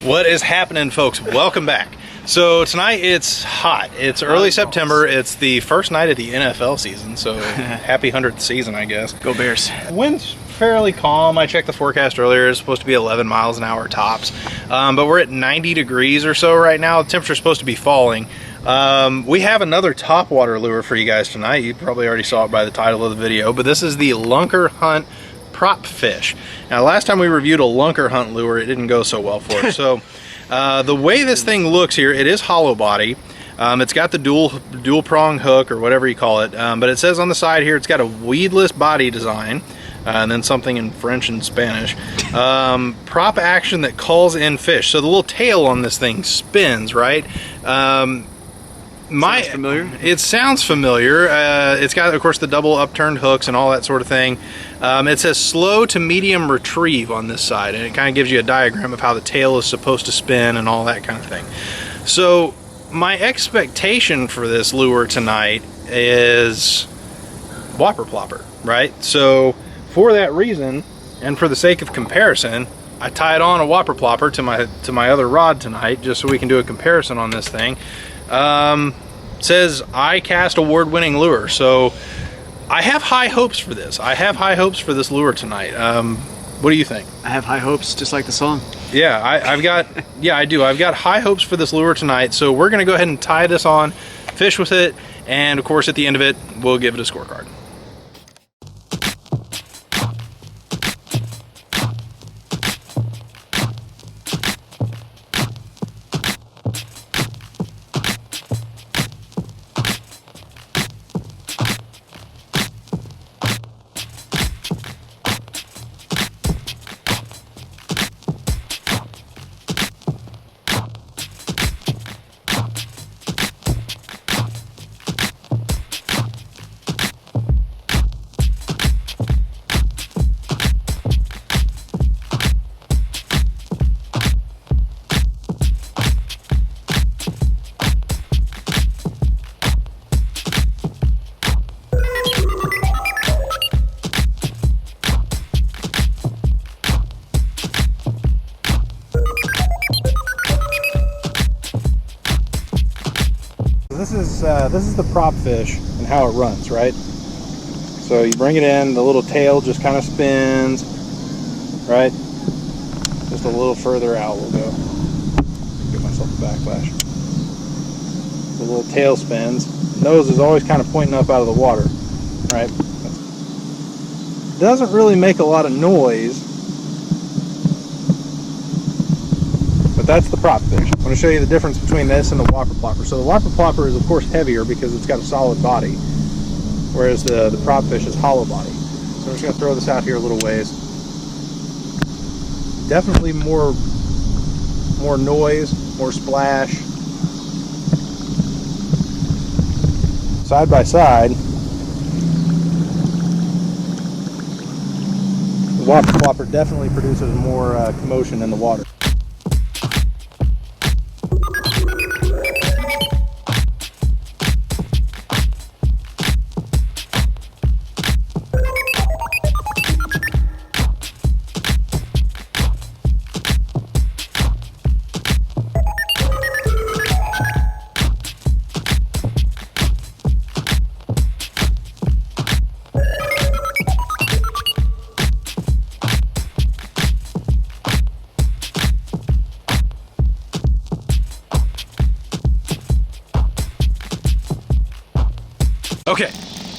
What is happening, folks? Welcome back. So tonight it's hot. It's early September. It's the first night of the NFL season, so happy 100th season, I guess. Go Bears. Wind's fairly calm. I checked the forecast earlier. It's supposed to be 11 miles an hour tops, but we're at 90 degrees or so right now. The temperature's supposed to be falling. We have another topwater lure for you guys tonight. You probably already saw it by the title of the video, but this is the Lunkerhunt prop fish. Now, last time we reviewed a Lunkerhunt lure, it didn't go so well for us. So the way this thing looks here, it is hollow body. It's got the dual prong hook, or whatever you call it, but it says on the side here it's got a weedless body design, and then something in French and Spanish. Prop action that calls in fish. So the little tail on this thing spins, right? Sounds familiar? It sounds familiar. It's got, of course, the double upturned hooks and all that sort of thing. It says slow to medium retrieve on this side, and it kind of gives you a diagram of how the tail is supposed to spin and all that kind of thing. So my expectation for this lure tonight is whopper plopper, right? So for that reason, and for the sake of comparison, I tied on a whopper plopper to my other rod tonight, just so we can do a comparison on this thing. Says ICAST award-winning lure, so I have high hopes for this. I have high hopes for this lure tonight. What do you think? I have high hopes, just like the song. Yeah, I've got high hopes for this lure tonight, so we're gonna go ahead and tie this on, fish with it, and of course at the end of it we'll give it a scorecard. This is the prop fish and how it runs, right? So you bring it in, the little tail just kind of spins, right? Just a little further out we'll go. Give myself a backlash. The little tail spins. Nose is always kind of pointing up out of the water, right? Doesn't really make a lot of noise, but that's the prop fish. I'm going to show you the difference between this and the whopper plopper. So the whopper plopper is of course heavier because it's got a solid body, whereas the prop fish is hollow body. So I'm just going to throw this out here a little ways. Definitely more noise, more splash. Side by side, the whopper plopper definitely produces more commotion in the water. Okay,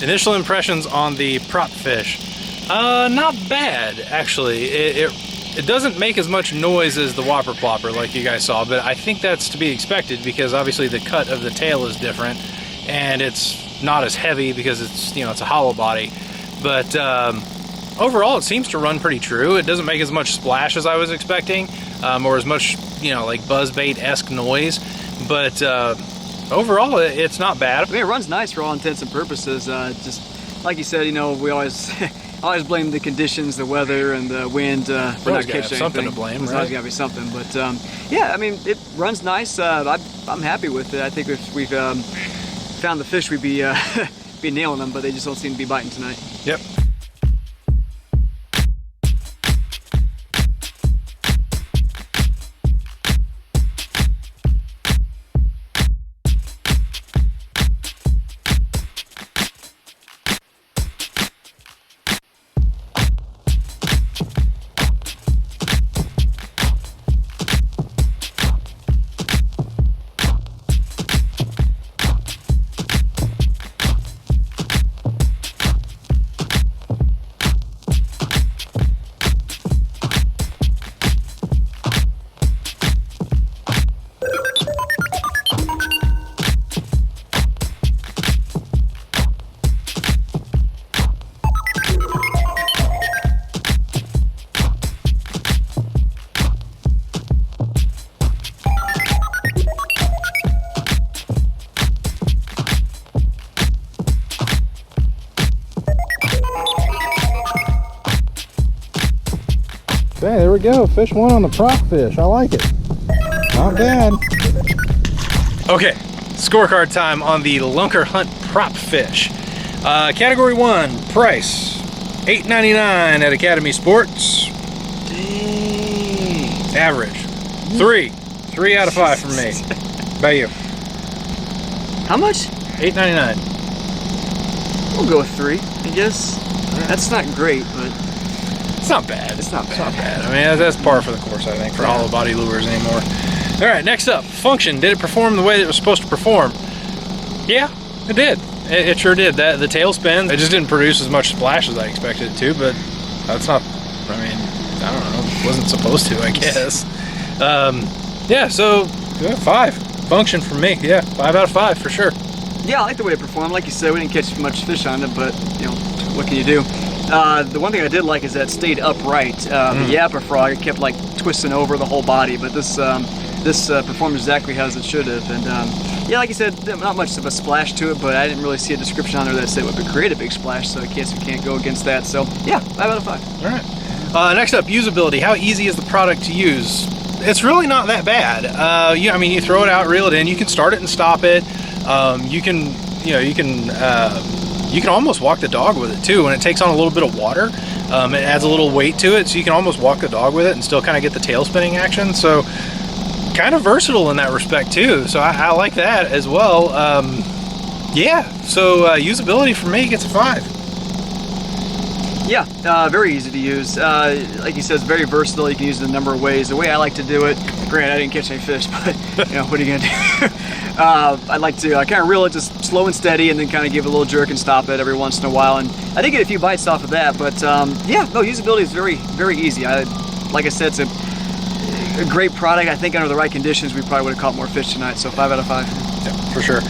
initial impressions on the prop fish. Not bad, actually. It doesn't make as much noise as the whopper plopper like you guys saw, but I think that's to be expected because obviously the cut of the tail is different and it's not as heavy because it's, you know, it's a hollow body. But overall it seems to run pretty true. It doesn't make as much splash as I was expecting, or as much, you know, like buzzbait-esque noise, but overall, it's not bad. I mean, it runs nice for all intents and purposes. Just like you said, you know, we always blame the conditions, the weather, and the wind. We're not catching something anything. to blame, There's right? always got to be something. But yeah, I mean, it runs nice. I'm happy with it. I think if we've found the fish, we'd be nailing them, but they just don't seem to be biting tonight. Yep. Okay, there we go. Fish one on the prop fish. I like it. Not bad. Okay, scorecard time on the Lunkerhunt prop fish. Category 1, price $8.99 at Academy Sports. Dang. Average 3 out of 5 from me. How about you? How much? $8.99. We'll go with 3, I guess. That's not great, but It's not bad. It's not bad. It's not bad. I mean, that's par for the course, I think, for hollow body lures anymore. All right, next up, function. Did it perform the way that it was supposed to perform? Yeah, it did. It sure did. The tail spin, it just didn't produce as much splash as I expected it to, but that's not, I mean, I don't know. It wasn't supposed to, I guess. Yeah, so 5. Function for me. Yeah, 5 out of 5 for sure. Yeah, I like the way it performed. Like you said, we didn't catch much fish on it, but, you know, what can you do? The one thing I did like is that it stayed upright. The Yapper frog, it kept like twisting over the whole body, but this performed exactly as it should have. And yeah, like you said, not much of a splash to it, but I didn't really see a description on there that said it would create a big splash, so I guess we can't go against that. So yeah, 5 out of 5. All right. Next up, usability. How easy is the product to use? It's really not that bad. I mean, you throw it out, reel it in. You can start it and stop it. You can almost walk the dog with it too. When it takes on a little bit of water, it adds a little weight to it, so you can almost walk the dog with it and still kind of get the tail spinning action. So kind of versatile in that respect too. So I like that as well. Yeah, so usability for me gets a 5. Yeah, very easy to use. Like he says, very versatile. You can use it in a number of ways. The way I like to do it, granted I didn't catch any fish, but you know, what are you gonna do? I like to kind of reel it just slow and steady, and then kind of give it a little jerk and stop it every once in a while. And I did get a few bites off of that, but yeah, no, usability is very, very easy. Like I said, it's a great product. I think under the right conditions, we probably would have caught more fish tonight. So 5 out of 5. Yeah, for sure.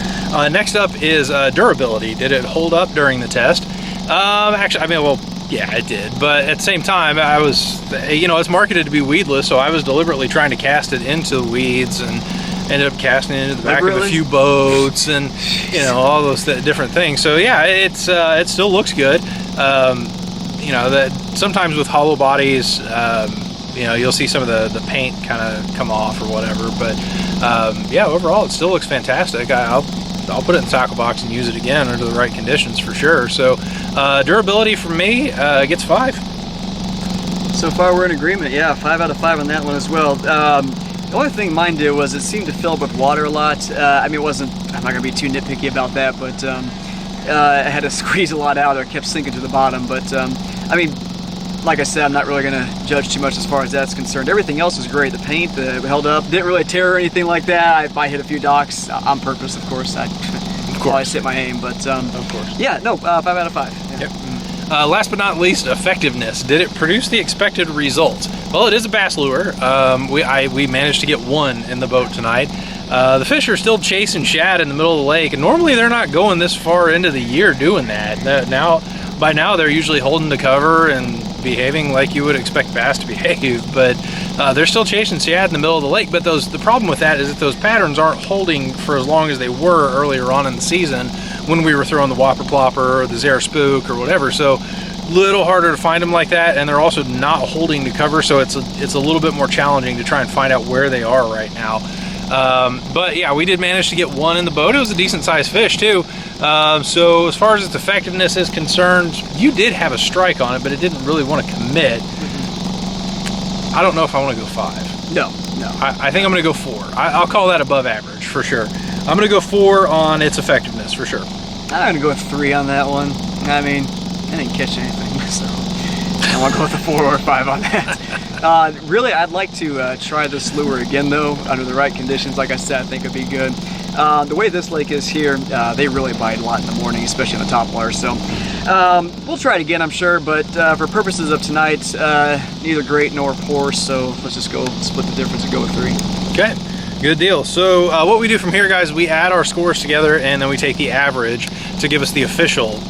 Next up is durability. Did it hold up during the test? Actually, I mean, well, yeah, it did. But at the same time, I was, you know, it's marketed to be weedless, so I was deliberately trying to cast it into the weeds and ended up casting it into the back of a few boats and, you know, all those different things. So yeah, it still looks good. You know, that sometimes with hollow bodies, you know, you'll see some of the paint kind of come off or whatever. But yeah, overall, it still looks fantastic. I'll put it in the tackle box and use it again under the right conditions for sure. So durability for me gets 5. So far we're in agreement. Yeah, 5 out of 5 on that one as well. The only thing mine did was it seemed to fill up with water a lot. I mean, it wasn't, I'm not gonna be too nitpicky about that, but I had to squeeze a lot out, or it kept sinking to the bottom. But I mean, like I said, I'm not really gonna judge too much as far as that's concerned. Everything else was great. The paint held up, didn't really tear or anything like that. I hit a few docks on purpose, of course. I always hit my aim, but of course. Yeah, no, 5 out of 5. Yeah. Yep. Last but not least, effectiveness. Did it produce the expected results? Well, it is a bass lure. We managed to get 1 in the boat tonight. The fish are still chasing shad in the middle of the lake, and normally they're not going this far into the year doing that. By now they're usually holding the cover and behaving like you would expect bass to behave, but they're still chasing shad in the middle of the lake. But the problem with that is that those patterns aren't holding for as long as they were earlier on in the season when we were throwing the Whopper Plopper or the Zara Spook or whatever. So little harder to find them like that, and they're also not holding the cover, so it's a little bit more challenging to try and find out where they are right now. But yeah, we did manage to get 1 in the boat. It was a decent sized fish too. So as far as its effectiveness is concerned, you did have a strike on it, but it didn't really want to commit. I don't know if I want to go 5. No. I think I'm going to go 4. I'll call that above average for sure. I'm going to go 4 on its effectiveness for sure. I'm going to go with 3 on that one. I mean, I didn't catch anything, so I want to go with a 4 or 5 on that. Really, I'd like to try this lure again, though, under the right conditions. Like I said, I think it'd be good. The way this lake is here, they really bite a lot in the morning, especially on the Topwater. So we'll try it again, I'm sure. But for purposes of tonight, neither great nor poor. So let's just go split the difference and go with 3. Okay. Good deal. So what we do from here, guys, we add our scores together, and then we take the average to give us the official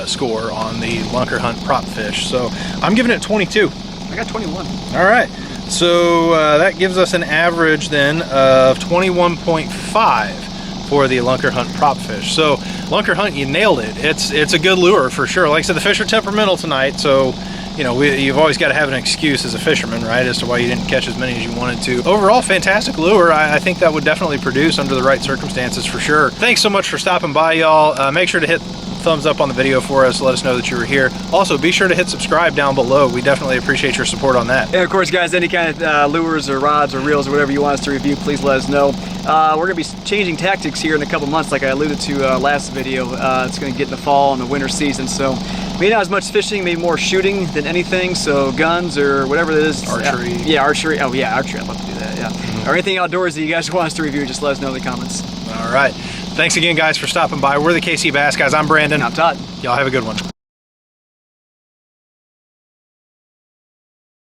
score on the Lunkerhunt prop fish. So I'm giving it 22. I got 21. All right. So that gives us an average then of 21.5 for the Lunkerhunt prop fish. So Lunkerhunt, you nailed it. It's a good lure for sure. Like I said, the fish are temperamental tonight, so you know, you've always got to have an excuse as a fisherman, right, as to why you didn't catch as many as you wanted to. Overall, fantastic lure. I think that would definitely produce under the right circumstances for sure. Thanks so much for stopping by, y'all. Make sure to hit thumbs up on the video for us. Let us know that you were here. Also, be sure to hit subscribe down below. We definitely appreciate your support on that. And of course, guys, any kind of lures or rods or reels or whatever you want us to review, please let us know. We're going to be changing tactics here in a couple months, like I alluded to last video. It's going to get in the fall and the winter season, so maybe not as much fishing, maybe more shooting than anything, so guns or whatever it is. Archery. Yeah, archery. Oh yeah, archery. I'd love to do that, yeah. Or anything outdoors that you guys want us to review, just let us know in the comments. All right. Thanks again, guys, for stopping by. We're the KC Bass Guys. I'm Brandon. And I'm Todd. Y'all have a good one.